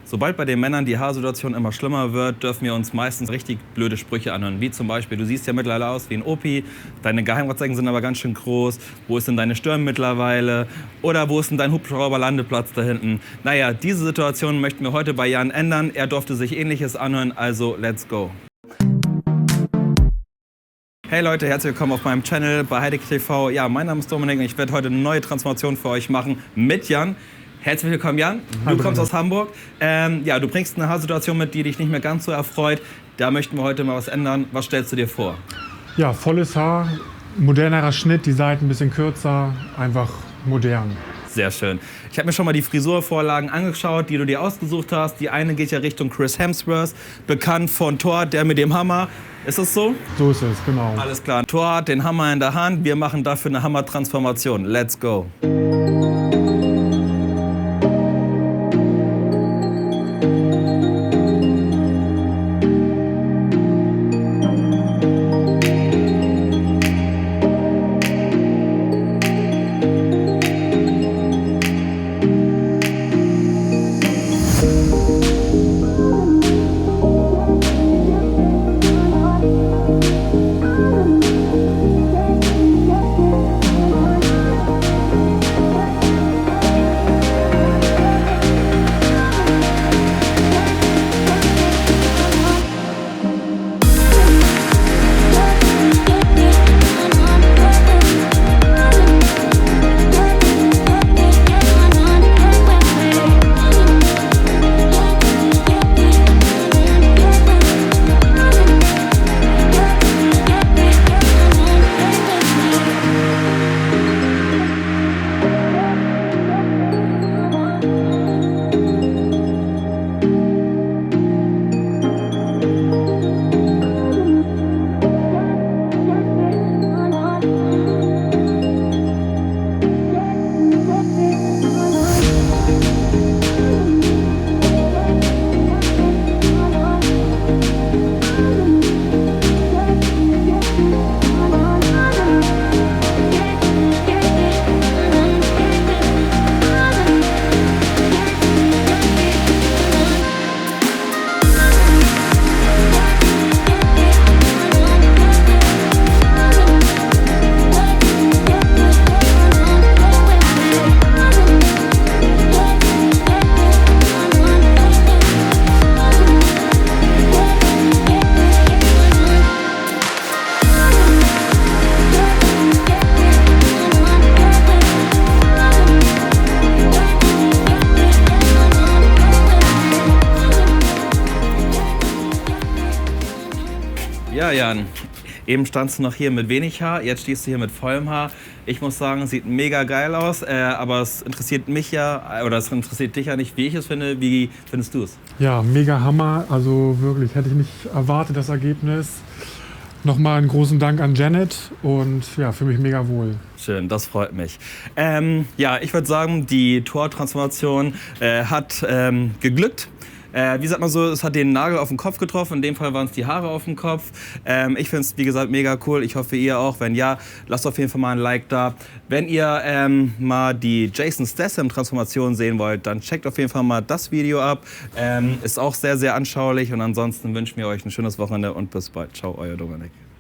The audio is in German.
Sobald bei den Männern die Haarsituation immer schlimmer wird, dürfen wir uns meistens richtig blöde Sprüche anhören. Wie zum Beispiel, du siehst ja mittlerweile aus wie ein Opi, deine Geheimratsecken sind aber ganz schön groß. Wo ist denn deine Stirn mittlerweile? Oder wo ist denn dein Hubschrauberlandeplatz da hinten? Naja, diese Situation möchten wir heute bei Jan ändern. Er durfte sich Ähnliches anhören, also let's go. Hey Leute, herzlich willkommen auf meinem Channel bei Heidek TV. Ja, mein Name ist Dominik und ich werde heute eine neue Transformation für euch machen mit Jan. Herzlich willkommen, Jan. Du kommst aus Hamburg. Ja, du bringst eine Haarsituation mit, die dich nicht mehr ganz so erfreut. Da möchten wir heute mal was ändern. Was stellst du dir vor? Ja, volles Haar, modernerer Schnitt, die Seiten ein bisschen kürzer, einfach modern. Sehr schön. Ich habe mir schon mal die Frisurvorlagen angeschaut, die du dir ausgesucht hast. Die eine geht ja Richtung Chris Hemsworth, bekannt von Thor, der mit dem Hammer. Ist das so? So ist es, genau. Alles klar. Thor hat den Hammer in der Hand. Wir machen dafür eine Hammer-Transformation. Let's go. Ja, Jan, eben standst du noch hier mit wenig Haar, jetzt stehst du hier mit vollem Haar. Ich muss sagen, es sieht mega geil aus, aber es interessiert mich ja, oder es interessiert dich ja nicht, wie ich es finde. Wie findest du es? Ja, mega Hammer, also wirklich, hätte ich nicht erwartet, das Ergebnis. Nochmal einen großen Dank an Janet und ja, für mich mega wohl. Schön, das freut mich. Ja, ich würde sagen, die Thor-Transformation hat geglückt. Wie sagt man so, es hat den Nagel auf den Kopf getroffen, in dem Fall waren es die Haare auf dem Kopf. Ich finde es, wie gesagt, mega cool. Ich hoffe, ihr auch. Wenn ja, lasst auf jeden Fall mal ein Like da. Wenn ihr mal die Jason Statham-Transformation sehen wollt, dann checkt auf jeden Fall mal das Video ab. Ist auch sehr, sehr anschaulich und ansonsten wünschen wir euch ein schönes Wochenende und bis bald. Ciao, euer Dominik.